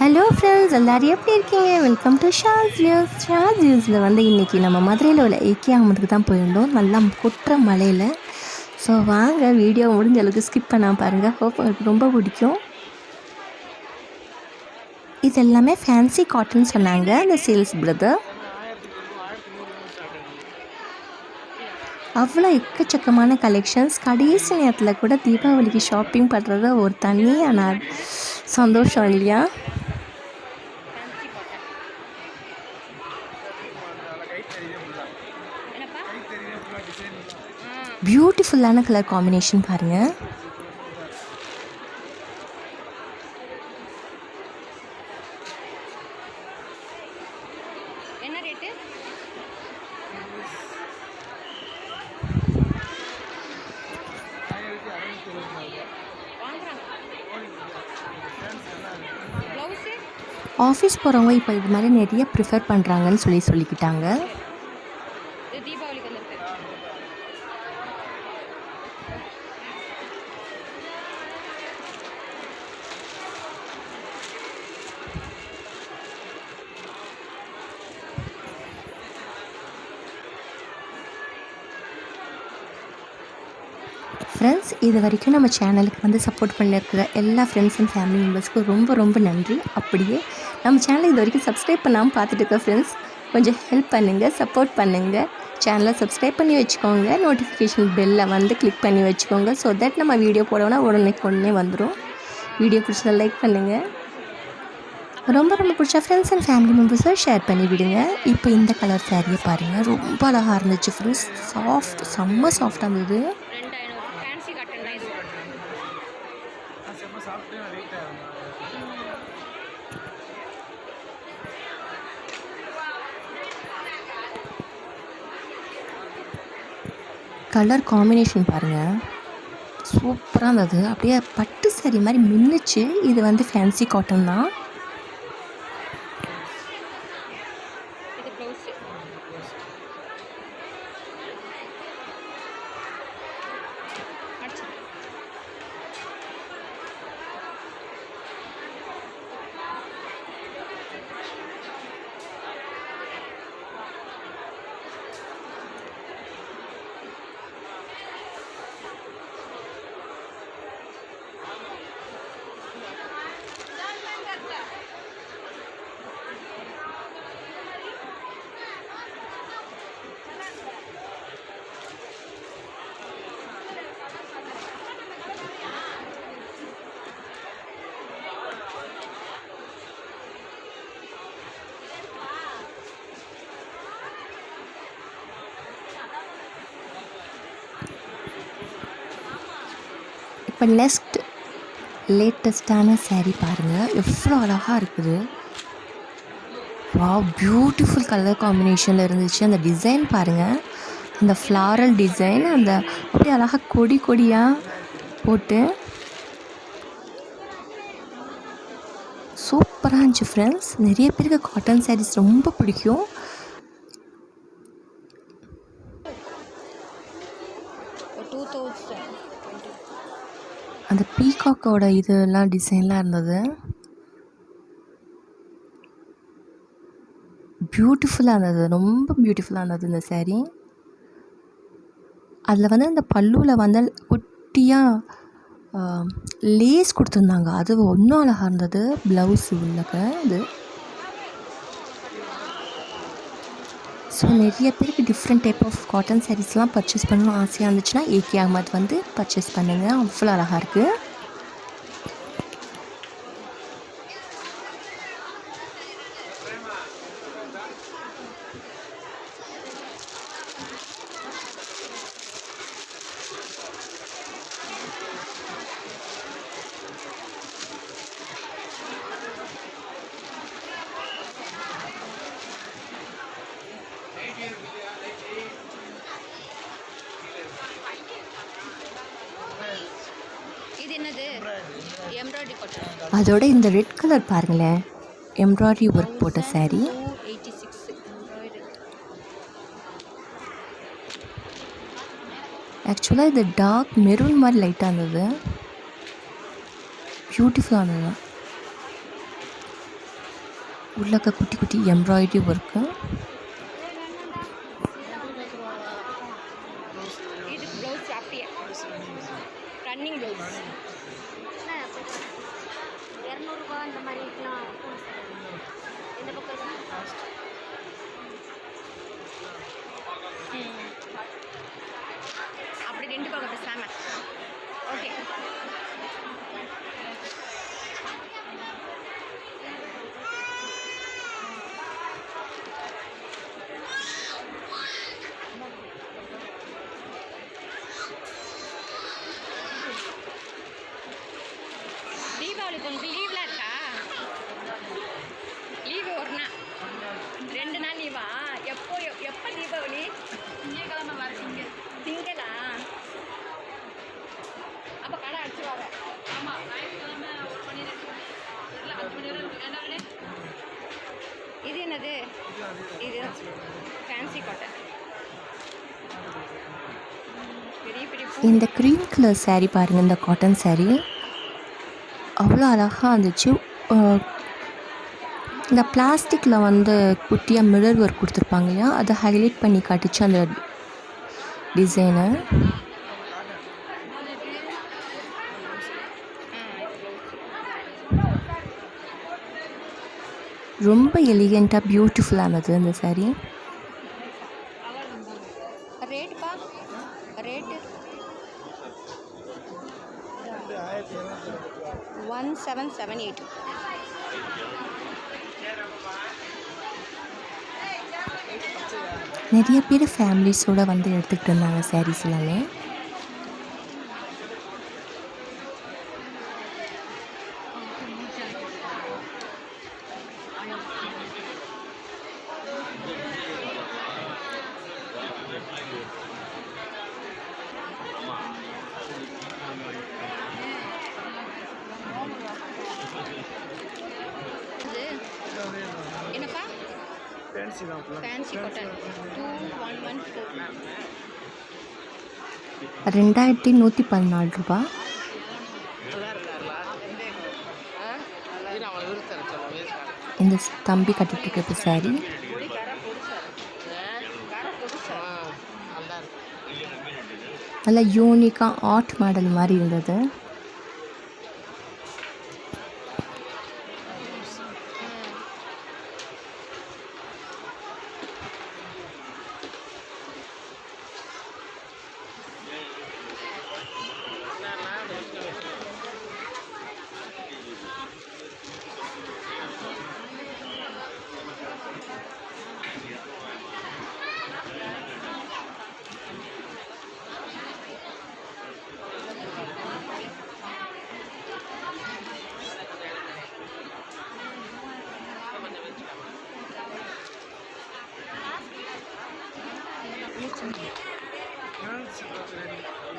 Hello friends, எல்லோரும் எப்படி இருக்கீங்க? Welcome to Shah's Views. ஷாஸ் வியூஸில் வந்து இன்றைக்கி நம்ம மதுரையில் உள்ள ஏகே அகமதுக்கு தான் போயிருந்தோம். நல்லா கொட்டுற மலையில். ஸோ வாங்க, வீடியோ முடிஞ்ச அளவுக்கு ஸ்கிப் பண்ணாமல் பாருங்கள். ஹோப் உங்களுக்கு ரொம்ப பிடிக்கும். இது எல்லாமே ஃபேன்சி காட்டன் சொன்னாங்க அந்த சேல்ஸ் பிரதர். அவ்வளோ எக்கச்சக்கமான கலெக்ஷன்ஸ். கடைசி நேரத்தில் கூட தீபாவளிக்கு ஷாப்பிங் பண்ணுறது ஒரு தனியான சந்தோஷம் இல்லையா? பியூட்டிஃபுல்லான கலர் காம்பினேஷன் பாருங்கள். என்ன ரேட்டு? ஆஃபீஸ் போகிறவங்க இப்போ இது மாதிரி நிறைய ப்ரிஃபர் பண்ணுறாங்கன்னு சொல்லிக்கிட்டாங்க. ஃப்ரெண்ட்ஸ், இது வரைக்கும் நம்ம சேனலுக்கு வந்து சப்போர்ட் பண்ணியிருக்கிற எல்லா ஃப்ரெண்ட்ஸ் அண்ட் ஃபேமிலி மெம்பர்ஸ்க்கும் ரொம்ப ரொம்ப நன்றி. அப்படியே நம்ம சேனலை இது வரைக்கும் சப்ஸ்கிரைப் பண்ணாமல் பார்த்துட்டு இருக்க ஃப்ரெண்ட்ஸ், கொஞ்சம் ஹெல்ப் பண்ணுங்கள், சப்போர்ட் பண்ணுங்கள். சேனலை சப்ஸ்கிரைப் பண்ணி வச்சுக்கோங்க. நோட்டிஃபிகேஷன் பெல்லை வந்து கிளிக் பண்ணி வச்சுக்கோங்க. ஸோ தட் நம்ம வீடியோ போடோன்னா உடனே வந்துடும். வீடியோ பிடிச்சதை லைக் பண்ணுங்கள். ரொம்ப ரொம்ப பிடிச்ச ஃப்ரெண்ட்ஸ் அண்ட் ஃபேமிலி மெம்பர்ஸை ஷேர் பண்ணி விடுங்க. இப்போ இந்த கலர் சாரியை பாருங்கள், ரொம்ப அழகாக இருந்துச்சு ஃப்ரெண்ட்ஸ். செம்ம சாஃப்டாக இருந்தது. கலர் காம்பினேஷன் பாருங்கள், சூப்பராக இருந்தது. அப்படியே பட்டு சாரி மாதிரி மின்னுச்சு. இது வந்து ஃபேன்சி காட்டன் தான். இப்போ நெக்ஸ்ட் லேட்டஸ்ட்டான சாரீ பாருங்கள், எவ்வளோ அழகாக இருக்குது. வாவ், பியூட்டிஃபுல் கலர் காம்பினேஷனில் இருந்துச்சு. அந்த டிசைன் பாருங்கள், அந்த ஃப்ளாரல் டிசைன், அந்த அப்படியே அழகாக கொடியாக போட்டு சூப்பராக இருந்துச்சு ஃப்ரெண்ட்ஸ். நிறைய பேருக்கு காட்டன் சாரீஸ் ரொம்ப பிடிக்கும். அந்த பீகாக்கோட இதெல்லாம் டிசைன்லாம் இருந்தது. பியூட்டிஃபுல்லாக இருந்தது, ரொம்ப பியூட்டிஃபுல்லாக இருந்தது இந்த சாரீ. அதில் வந்து அந்த பல்லுவில் வந்து குட்டியாக லேஸ் கொடுத்துருந்தாங்க, அது ஒன்றும் அழகாக இருந்தது. ப்ளவுஸ் உள்ளக்க அது. ஸோ நிறைய பேருக்கு டிஃப்ரெண்ட் டைப் ஆஃப் காட்டன் சாரீஸ்லாம் பர்ச்சேஸ் பண்ணணும் ஆசையாக இருந்துச்சுன்னா ஏகே அகமது வந்து பர்ச்சேஸ் பண்ணுங்கள். அவ்வளோ அழகாக இருக்குது. இது என்னது? Embroidery cotton. அதோட இந்த ரெட் கலர் பாருங்களேன், எம்ப்ராய்டரி ஒர்க் போட்ட சாரீ. ஆக்சுவலாக இது டார்க் மெரூன் மாதிரி லைட்டாக இருந்தது, பியூட்டிஃபுல்லாக இருந்தது. உள்ளக்க குட்டி குட்டி எம்ப்ராய்டரி ஒர்க்கு. இது ப்ளவுஸ் அப்படியே ரன்னிங் ப்ளவுஸ் 200 அந்த மாதிரி இந்த பக்கம் அப்படி 2 பக்கம் பேசாம ஓகே. தீபாவளிக்கு உங்களுக்கு லீவ்லாம் இருக்கா? லீவு ஒரு நாள் 2 நாள் லீவா? எப்போ தீபாவளி? திங்கக்கிழமை வர திங்களா? அப்போ கடை அடிச்சுவாங்க. ஆமாம், ஞாயிற்றுக்கிழமை 1 மணி 5 மணி என்ன. இது என்னது? இது ஃபேன்சி காட்டன். பெரிய பெரிய இந்த க்ரீம் கலர் saree பாருங்கள், இந்த காட்டன் saree அவ்வளோ அழகாக இருந்துச்சு. இந்த பிளாஸ்டிக்கில் வந்து குட்டியாக மிரர் ஒர்க் கொடுத்துருப்பாங்க இல்லையா, அதை ஹைலைட் பண்ணி காட்டுச்சு அந்த டிசைனை. ரொம்ப எலிகெண்ட்டாக பியூட்டிஃபுல்லானது இந்த saree. ரேட்டுப்பா ரேட்டு 1778. நிறைய பேர் ஃபேமிலிஸோடு வந்து எடுத்துக்கிட்டு இருந்தாங்க sarees எல்லாமே. என்னப்பா? Fancy cotton 2114. 2114 ரூபா. இந்த தம்பி கட்டிட்டு இருக்கிறது saree. நல்லா யூனிக்காக ஆர்ட் மாடல் மாதிரி இருந்தது.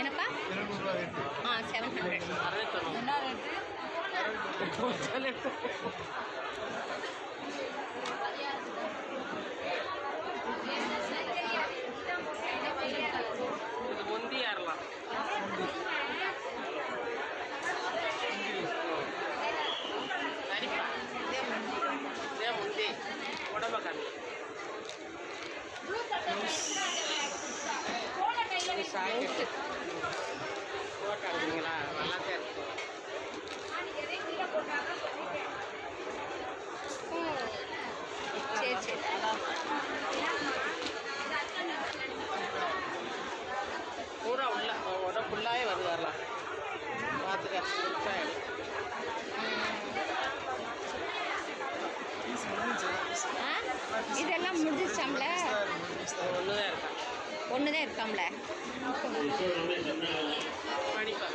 என்னப்பா? 700. என்ன ரேட்டு? சரி சரி. பூரா உள்ள ஃபுல்லாகவே வருது வரலாம் பார்த்துக்க. இதெல்லாம் முடிஞ்சிச்சாம்ல? ஒன்று தான் இருக்காம்ல. படிப்பா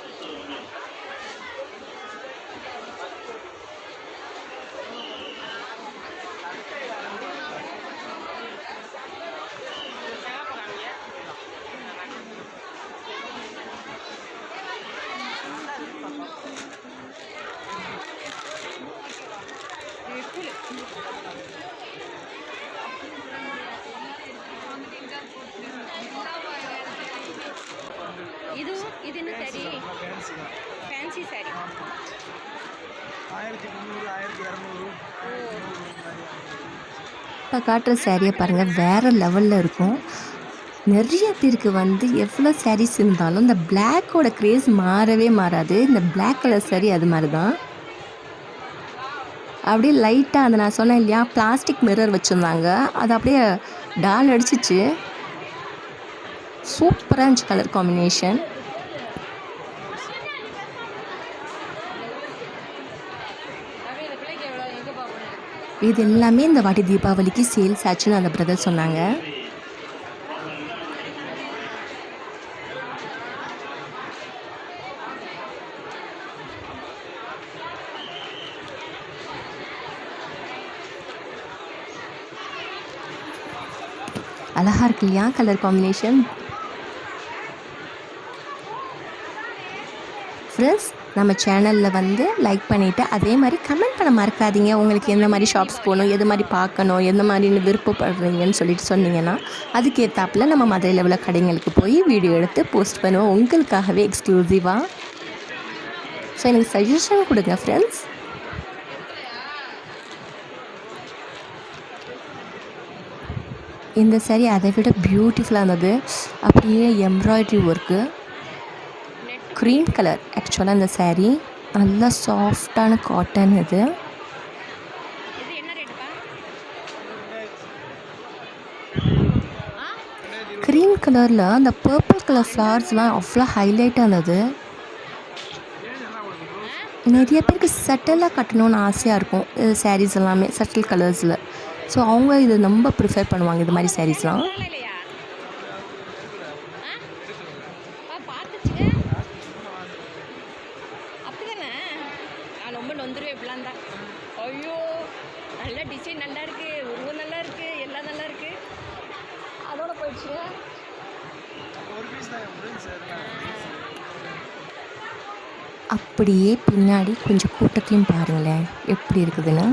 இது என்ன சரி? Fancy sorry. 1300 1200. ஓ இப்போ காட்டுற சாரியை பாருங்கள், வேறு லெவலில் இருக்கும். நிறைய பேருக்கு வந்து எவ்வளோ சாரீஸ் இருந்தாலும் இந்த பிளாக்கோட க்ரேஸ் மாறவே மாறாது. இந்த பிளாக் கலர் சாரீ அது மாதிரி தான். அப்படியே லைட்டாக அந்த நான் சொன்னேன் இல்லையா, பிளாஸ்டிக் மிரர் வச்சுருந்தாங்க, அது அப்படியே டால் அடிச்சிச்சு. சூப்பராக இருந்துச்சு கலர் காம்பினேஷன். இது எல்லாமே இந்த வாட்டி தீபாவளிக்கு சேல்ஸ் ஆச்சுன்னு அந்த பிரதர் சொன்னாங்க. அழகாக இருக்கு இல்லையா கலர் காம்பினேஷன். ஃப்ரெண்ட்ஸ், நம்ம சேனலில் வந்து லைக் பண்ணிவிட்டு அதே மாதிரி கமெண்ட் பண்ண மறக்காதீங்க. உங்களுக்கு எந்த மாதிரி ஷாப்ஸ் போகணும், எது மாதிரி பார்க்கணும், எந்த மாதிரி விருப்பப்படுறீங்கன்னு சொல்லிட்டு சொன்னீங்கன்னா அதுக்கேற்றாப்புல நம்ம மதுரையில் உள்ள கடைங்களுக்கு போய் வீடியோ எடுத்து போஸ்ட் பண்ணுவோம் உங்களுக்காகவே எக்ஸ்க்ளூசிவாக. ஸோ எனக்கு சஜஷன் கொடுங்க ஃப்ரெண்ட்ஸ். இந்த சாரீ அதை விட பியூட்டிஃபுல்லாக இருந்தது. அப்படியே எம்ப்ராய்ட்ரி ஒர்க்கு, க்ரீன் கலர். ஆக்சுவலாக இந்த சாரீ நல்லா சாஃப்டான காட்டன். இது க்ரீன் கலரில் அந்த பர்பிள் கலர் ஃப்ளவர்ஸ்லாம் அவ்வளோ ஹைலைட்டாக இருந்தது. நிறைய பேருக்கு சட்டலாக கட்டணும்னு ஆசையாக இருக்கும் சாரீஸ் எல்லாமே சட்டில் கலர்ஸில். ஸோ அவங்க இது ரொம்ப ப்ரிஃபர் பண்ணுவாங்க இது மாதிரி சாரீஸ்லாம். அப்படிதானே, நான் ரொம்ப நொந்துருவேன் இப்படிலாம் தான். ஐயோ, நல்ல டிசைன் நல்லா இருக்கு, உருவம் நல்லா இருக்கு, எல்லாம் நல்லா இருக்கு. அதோட போயிடுச்சு. அப்படியே பின்னாடி கொஞ்சம் கூட்டத்தையும் பாருங்களேன் எப்படி இருக்குதுன்னு.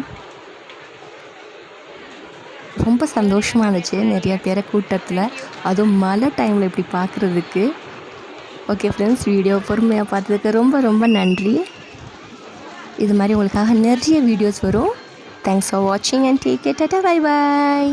ரொம்ப சந்தோஷமாக இருந்துச்சு நிறையா பேரை கூட்டத்தில், அதுவும் மழை டைமில் இப்படி பார்க்குறதுக்கு. ஓகே ஃப்ரெண்ட்ஸ், வீடியோ பொறுமையாக பார்த்ததுக்கு ரொம்ப ரொம்ப நன்றி. இது மாதிரி உங்களுக்காக நிறைய வீடியோஸ் வரும். தேங்க்ஸ் ஃபார் வாட்சிங் and take care. Tata, bye bye.